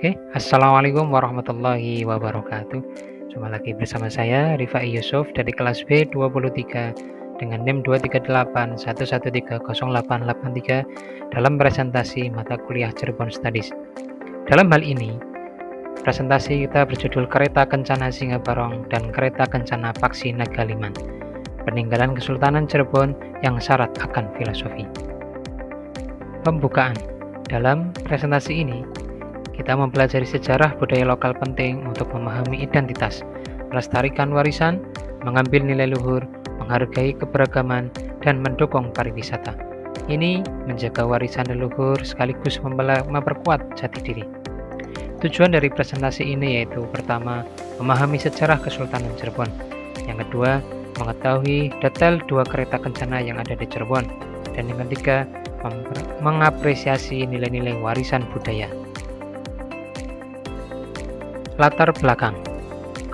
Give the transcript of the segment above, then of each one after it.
Oke, assalamualaikum warahmatullahi wabarakatuh. Jumpa lagi bersama saya Rifai Yusuf dari kelas B23 dengan NIM 23811308883 dalam presentasi mata kuliah Cirebon Studies. Dalam hal ini, presentasi kita berjudul Kereta Kencana Singa Barong dan Kereta Kencana Paksi Nagaliman, peninggalan Kesultanan Cirebon yang syarat akan filosofi. Pembukaan. Dalam presentasi ini, kita mempelajari sejarah budaya lokal penting untuk memahami identitas, melestarikan warisan, mengambil nilai luhur, menghargai keberagaman, dan mendukung pariwisata. Ini menjaga warisan leluhur sekaligus memperkuat jati diri. Tujuan dari presentasi ini yaitu pertama, memahami sejarah Kesultanan Cirebon. Yang kedua, mengetahui detail dua kereta kencana yang ada di Cirebon. Dan yang ketiga, mengapresiasi nilai-nilai warisan budaya. Latar belakang.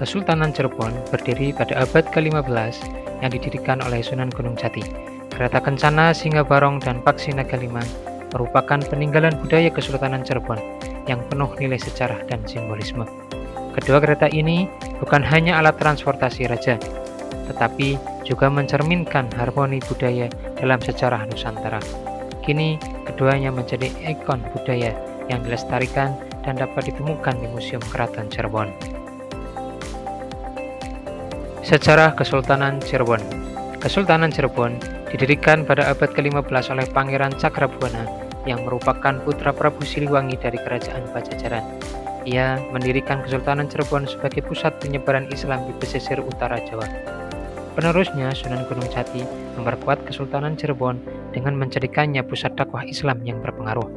Kesultanan Cirebon berdiri pada abad ke-15 yang didirikan oleh Sunan Gunung Jati. Kereta Kencana, Singa Barong, dan Paksi Nagaliman merupakan peninggalan budaya Kesultanan Cirebon yang penuh nilai sejarah dan simbolisme. Kedua kereta ini bukan hanya alat transportasi raja, tetapi juga mencerminkan harmoni budaya dalam sejarah Nusantara. Kini, keduanya menjadi ikon budaya yang dilestarikan dan dapat ditemukan di Museum Keraton Cirebon. Sejarah Kesultanan Cirebon. Kesultanan Cirebon didirikan pada abad ke-15 oleh Pangeran Cakrabuana yang merupakan putra Prabu Siliwangi dari Kerajaan Pajajaran. Ia mendirikan Kesultanan Cirebon sebagai pusat penyebaran Islam di pesisir utara Jawa. Penerusnya, Sunan Gunung Jati memperkuat Kesultanan Cirebon dengan menjadikannya pusat dakwah Islam yang berpengaruh.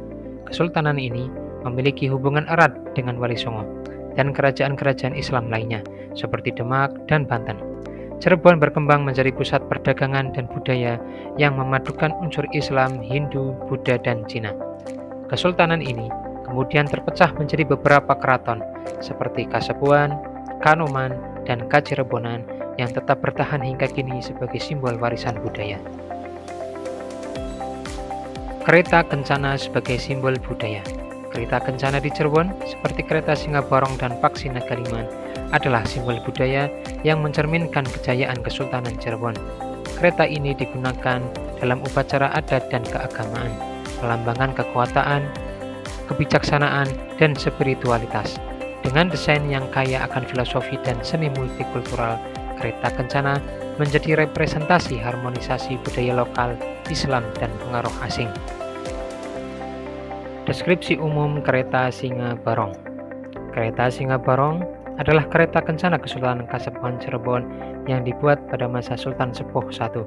Kesultanan ini memiliki hubungan erat dengan Wali Songo dan kerajaan-kerajaan Islam lainnya seperti Demak dan Banten. Cirebon berkembang menjadi pusat perdagangan dan budaya yang memadukan unsur Islam, Hindu, Buddha, dan Cina. Kesultanan ini kemudian terpecah menjadi beberapa keraton seperti Kasepuhan, Kanoman, dan Kacirebonan yang tetap bertahan hingga kini sebagai simbol warisan budaya. Kereta Kencana sebagai simbol budaya. Kereta kencana di Cirebon, seperti kereta Singa Barong dan Paksi Nagaliman, adalah simbol budaya yang mencerminkan kejayaan Kesultanan Cirebon. Kereta ini digunakan dalam upacara adat dan keagamaan, melambangkan kekuatan, kebijaksanaan, dan spiritualitas. Dengan desain yang kaya akan filosofi dan seni multikultural, kereta kencana menjadi representasi harmonisasi budaya lokal, Islam, dan pengaruh asing. Deskripsi umum kereta Singa Barong. Kereta Singa Barong adalah kereta kencana Kesultanan Kasepuhan Cirebon yang dibuat pada masa Sultan Sepuh I.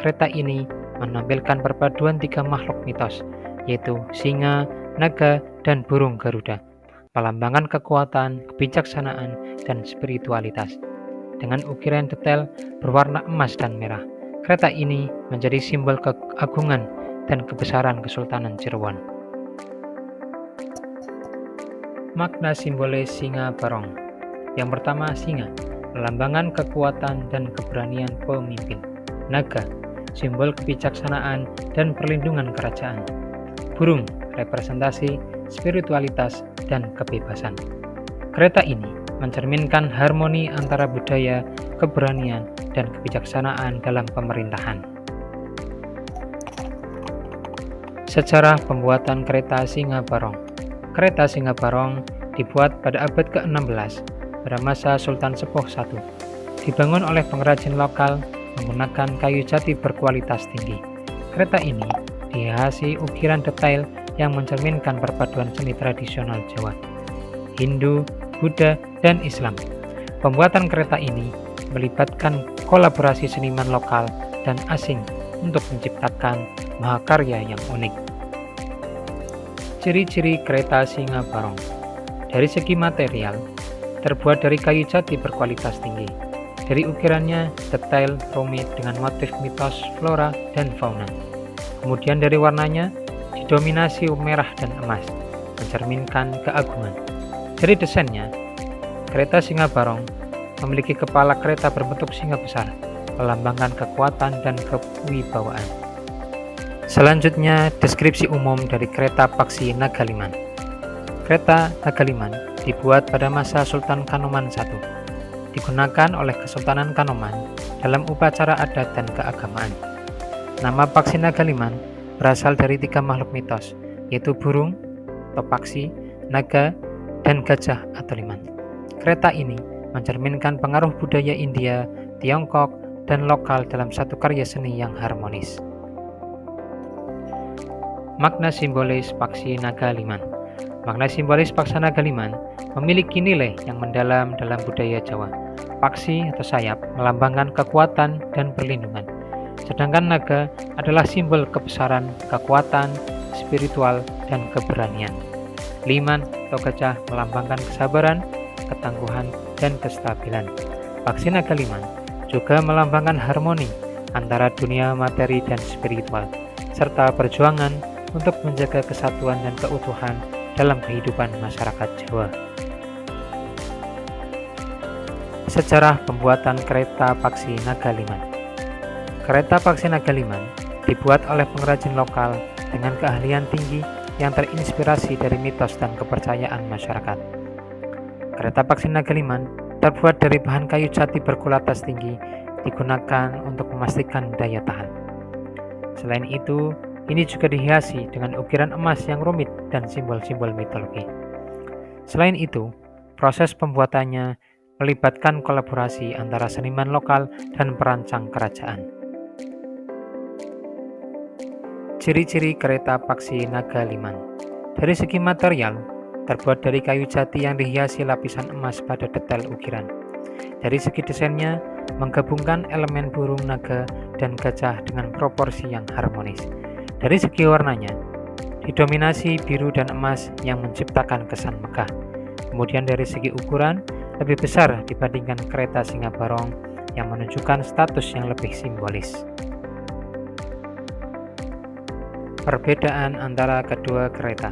Kereta ini menampilkan perpaduan tiga makhluk mitos, yaitu singa, naga, dan burung Garuda, melambangkan kekuatan, kebijaksanaan, dan spiritualitas. Dengan ukiran detail berwarna emas dan merah, kereta ini menjadi simbol keagungan dan kebesaran Kesultanan Cirebon. Makna simbolis Singa Barong. Yang pertama, singa, melambangkan kekuatan dan keberanian pemimpin. Naga, simbol kebijaksanaan dan perlindungan kerajaan. Burung, representasi spiritualitas dan kebebasan. Kereta ini mencerminkan harmoni antara budaya, keberanian, dan kebijaksanaan dalam pemerintahan. Sejarah pembuatan kereta Singa Barong. Kereta Singa Barong dibuat pada abad ke-16 pada masa Sultan Sepuh I. Dibangun oleh pengrajin lokal menggunakan kayu jati berkualitas tinggi. Kereta ini dihiasi ukiran detail yang mencerminkan perpaduan seni tradisional Jawa, Hindu, Buddha, dan Islam. Pembuatan kereta ini melibatkan kolaborasi seniman lokal dan asing untuk menciptakan mahakarya yang unik. Ciri-ciri kereta Singa Barong. Dari segi material, terbuat dari kayu jati berkualitas tinggi. Dari ukirannya, detail rumit dengan motif mitos flora dan fauna. Kemudian dari warnanya, didominasi merah dan emas, mencerminkan keagungan. Dari desainnya, kereta Singa Barong memiliki kepala kereta berbentuk singa besar, melambangkan kekuatan dan kewibawaan. Selanjutnya, deskripsi umum dari kereta Paksi Nagaliman. Kereta Nagaliman dibuat pada masa Sultan Kanoman I, digunakan oleh Kesultanan Kanoman dalam upacara adat dan keagamaan. Nama Paksi Nagaliman berasal dari 3 makhluk mitos, yaitu burung atau paksi, naga, dan gajah atau liman. Kereta ini mencerminkan pengaruh budaya India, Tiongkok, dan lokal dalam satu karya seni yang harmonis. Makna simbolis Paksi Nagaliman. Makna simbolis Paksi Nagaliman memiliki nilai yang mendalam dalam budaya Jawa. Paksi atau sayap melambangkan kekuatan dan perlindungan, sedangkan naga adalah simbol kebesaran, kekuatan, spiritual, dan keberanian. Liman atau gajah melambangkan kesabaran, ketangguhan, dan kestabilan. Paksi Nagaliman juga melambangkan harmoni antara dunia materi dan spiritual, serta perjuangan untuk menjaga kesatuan dan keutuhan dalam kehidupan masyarakat Jawa. Sejarah pembuatan kereta Paksi Nagaliman. Kereta Paksi Nagaliman dibuat oleh pengrajin lokal dengan keahlian tinggi yang terinspirasi dari mitos dan kepercayaan masyarakat. Kereta Paksi Nagaliman terbuat dari bahan kayu jati berkulatas tinggi, digunakan untuk memastikan daya tahan. Selain itu, ini juga dihiasi dengan ukiran emas yang rumit dan simbol-simbol mitologi. Selain itu, proses pembuatannya melibatkan kolaborasi antara seniman lokal dan perancang kerajaan. Ciri-ciri kereta Paksi Nagaliman. Dari segi material, terbuat dari kayu jati yang dihiasi lapisan emas pada detail ukiran. Dari segi desainnya, menggabungkan elemen burung, naga, dan gajah dengan proporsi yang harmonis. Dari segi warnanya, didominasi biru dan emas yang menciptakan kesan megah. Kemudian dari segi ukuran, lebih besar dibandingkan kereta Singa Barong yang menunjukkan status yang lebih simbolis. Perbedaan antara kedua kereta.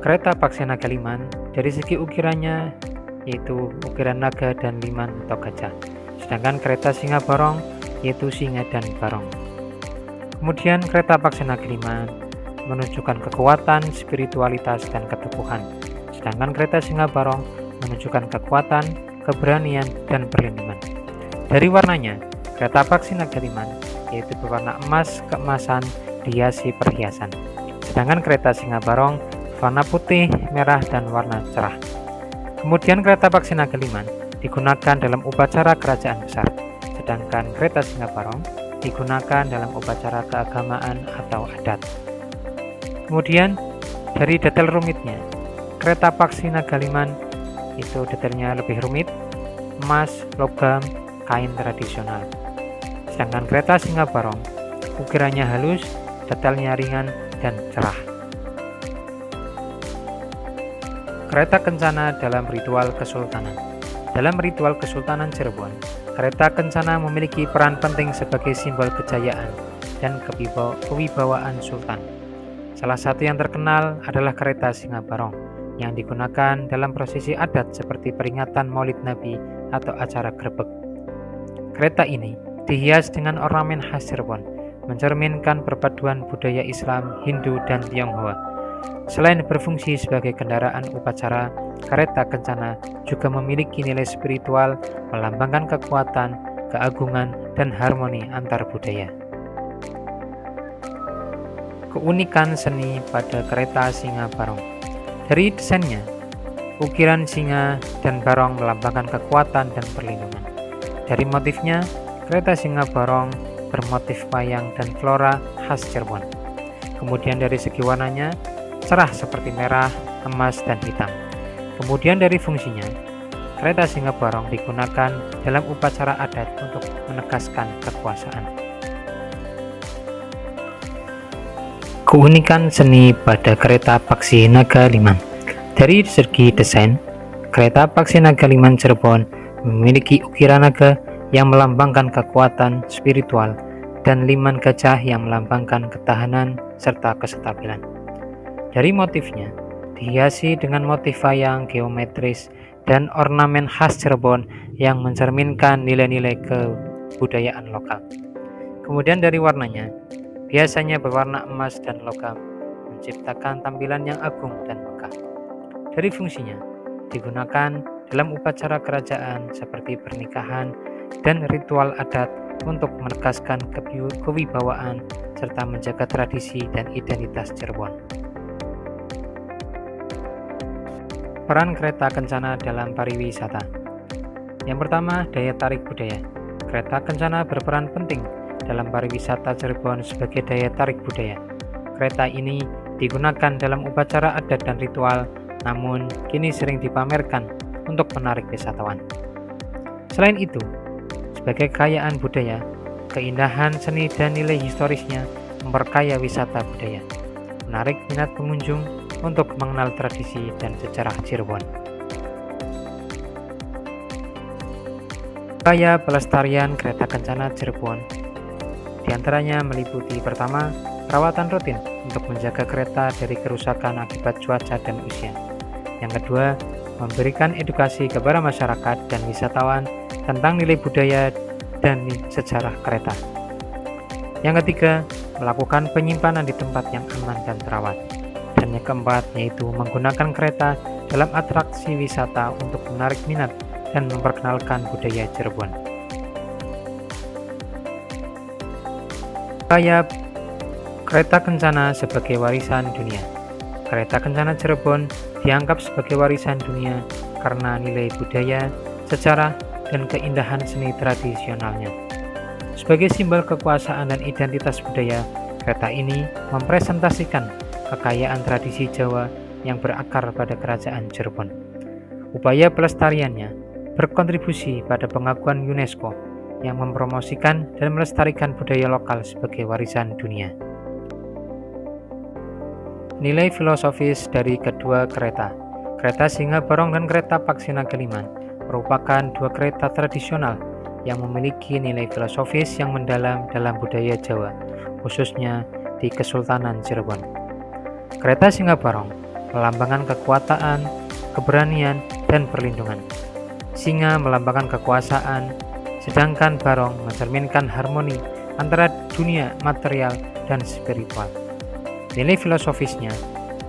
Kereta Paksi Nagaliman dari segi ukirannya yaitu ukiran naga dan liman atau gajah, sedangkan kereta Singa Barong yaitu singa dan barong. Kemudian kereta Paksi Nagaliman menunjukkan kekuatan, spiritualitas, dan keteguhan, sedangkan kereta Singa Barong menunjukkan kekuatan, keberanian, dan perlindungan. Dari warnanya, kereta Paksi Nagaliman yaitu berwarna emas keemasan dihiasi perhiasan, sedangkan kereta Singa Barong warna putih, merah, dan warna cerah. Kemudian kereta Paksi Nagaliman digunakan dalam upacara kerajaan besar, sedangkan kereta Singa Barong digunakan dalam upacara keagamaan atau adat. Kemudian dari detail rumitnya, kereta Paksi Nagaliman itu detailnya lebih rumit, emas, logam, kain tradisional. Sedangkan kereta Singa Barong ukirannya halus, detailnya ringan, dan cerah. Kereta Kencana dalam ritual kesultanan. Dalam ritual Kesultanan Cirebon, kereta kencana memiliki peran penting sebagai simbol kejayaan dan kewibawaan sultan. Salah satu yang terkenal adalah kereta Singa Barong yang digunakan dalam prosesi adat seperti peringatan Maulid Nabi atau acara grebek. Kereta ini dihias dengan ornamen khas Cirebon, mencerminkan perpaduan budaya Islam, Hindu, dan Tionghoa. Selain berfungsi sebagai kendaraan upacara, kereta kencana juga memiliki nilai spiritual, melambangkan kekuatan, keagungan, dan harmoni antar budaya. Keunikan seni pada kereta Singa Barong. Dari desainnya, ukiran singa dan barong melambangkan kekuatan dan perlindungan. Dari motifnya, kereta Singa Barong bermotif wayang dan flora khas Cirebon. Kemudian dari segi warnanya, cerah seperti merah, emas, dan hitam. Kemudian dari fungsinya, kereta Singa Barong digunakan dalam upacara adat untuk menegaskan kekuasaan. Keunikan seni pada kereta Paksi Nagaliman. Dari segi desain, kereta Paksi Nagaliman Cirebon memiliki ukiran naga yang melambangkan kekuatan spiritual dan liman gajah yang melambangkan ketahanan serta kestabilan. Dari motifnya, dihiasi dengan motif wayang geometris dan ornamen khas Cirebon yang mencerminkan nilai-nilai kebudayaan lokal. Kemudian dari warnanya, biasanya berwarna emas dan logam, menciptakan tampilan yang agung dan megah. Dari fungsinya, digunakan dalam upacara kerajaan seperti pernikahan dan ritual adat untuk menegaskan kewibawaan serta menjaga tradisi dan identitas Cirebon. Peran kereta kencana dalam pariwisata. Yang pertama, daya tarik budaya. Kereta kencana berperan penting dalam pariwisata Cirebon sebagai daya tarik budaya. Kereta ini digunakan dalam upacara adat dan ritual, namun kini sering dipamerkan untuk menarik wisatawan. Selain itu, sebagai kekayaan budaya, keindahan seni dan nilai historisnya memperkaya wisata budaya, menarik minat pengunjung untuk mengenal tradisi dan sejarah Cirebon. Upaya pelestarian kereta kencana Cirebon diantaranya meliputi pertama, perawatan rutin untuk menjaga kereta dari kerusakan akibat cuaca dan usia. Yang kedua, memberikan edukasi kepada masyarakat dan wisatawan tentang nilai budaya dan sejarah kereta. Yang ketiga, melakukan penyimpanan di tempat yang aman dan terawat. Dan yang keempat, yaitu menggunakan kereta dalam atraksi wisata untuk menarik minat dan memperkenalkan budaya Cirebon. Upaya kereta kencana sebagai warisan dunia. Kereta kencana Cirebon dianggap sebagai warisan dunia karena nilai budaya, sejarah, dan keindahan seni tradisionalnya. Sebagai simbol kekuasaan dan identitas budaya, kereta ini mempresentasikan kekayaan tradisi Jawa yang berakar pada kerajaan Cirebon. Upaya pelestariannya berkontribusi pada pengakuan UNESCO yang mempromosikan dan melestarikan budaya lokal sebagai warisan dunia. Nilai filosofis dari kedua kereta. Kereta Singa Barong dan kereta Paksina Kaliman merupakan dua kereta tradisional yang memiliki nilai filosofis yang mendalam dalam budaya Jawa, khususnya di Kesultanan Cirebon. Kereta Singa Barong melambangkan kekuatan, keberanian, dan perlindungan. Singa melambangkan kekuasaan, sedangkan barong mencerminkan harmoni antara dunia material dan spiritual. Nilai filosofisnya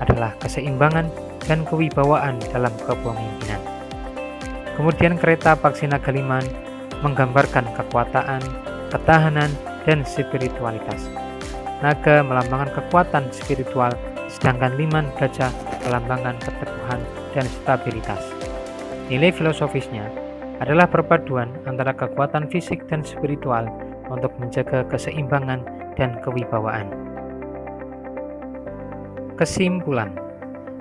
adalah keseimbangan dan kewibawaan dalam kepemimpinan. Kemudian kereta Paksina Kaliman menggambarkan kekuatan, ketahanan, dan spiritualitas. Naga melambangkan kekuatan spiritual, sedangkan liman gajah melambangkan keteguhan dan stabilitas. Nilai filosofisnya adalah perpaduan antara kekuatan fisik dan spiritual untuk menjaga keseimbangan dan kewibawaan. Kesimpulan.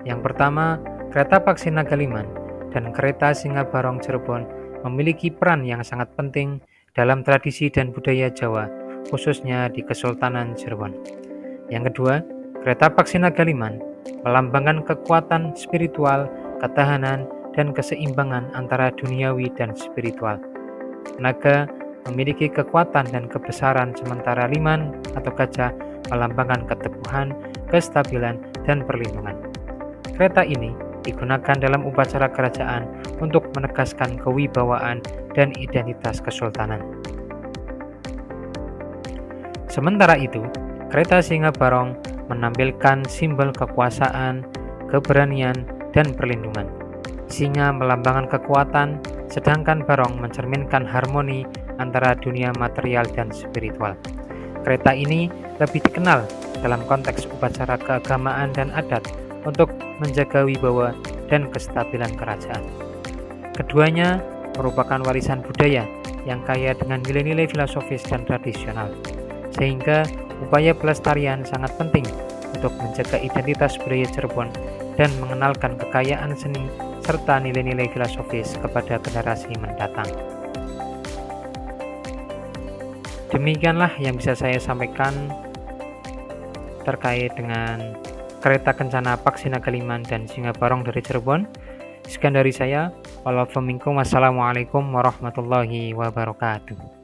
Yang pertama, kereta Paksina Kaliman dan kereta Singa Barong Cirebon memiliki peran yang sangat penting dalam tradisi dan budaya Jawa, khususnya di Kesultanan Cirebon. Yang kedua, kereta Paksina Kaliman melambangkan kekuatan spiritual, ketahanan, dan keseimbangan antara duniawi dan spiritual. Naga memiliki kekuatan dan kebesaran, sementara liman atau gajah melambangkan keteguhan, kestabilan, dan perlindungan. Kereta ini digunakan dalam upacara kerajaan untuk menegaskan kewibawaan dan identitas kesultanan. Sementara itu, kereta Singa Barong menampilkan simbol kekuasaan, keberanian, dan perlindungan. Singa melambangkan kekuatan, sedangkan barong mencerminkan harmoni antara dunia material dan spiritual. Kereta ini lebih dikenal dalam konteks upacara keagamaan dan adat untuk menjaga wibawa dan kestabilan kerajaan. Keduanya merupakan warisan budaya yang kaya dengan nilai-nilai filosofis dan tradisional, sehingga upaya pelestarian sangat penting untuk menjaga identitas budaya Cirebon dan mengenalkan kekayaan seni serta nilai-nilai filosofis kepada generasi mendatang. Demikianlah yang bisa saya sampaikan terkait dengan kereta kencana Paksina Kaliman dan Singa Barong dari Cirebon. Sekian dari saya. Wassalamualaikum warahmatullahi wabarakatuh.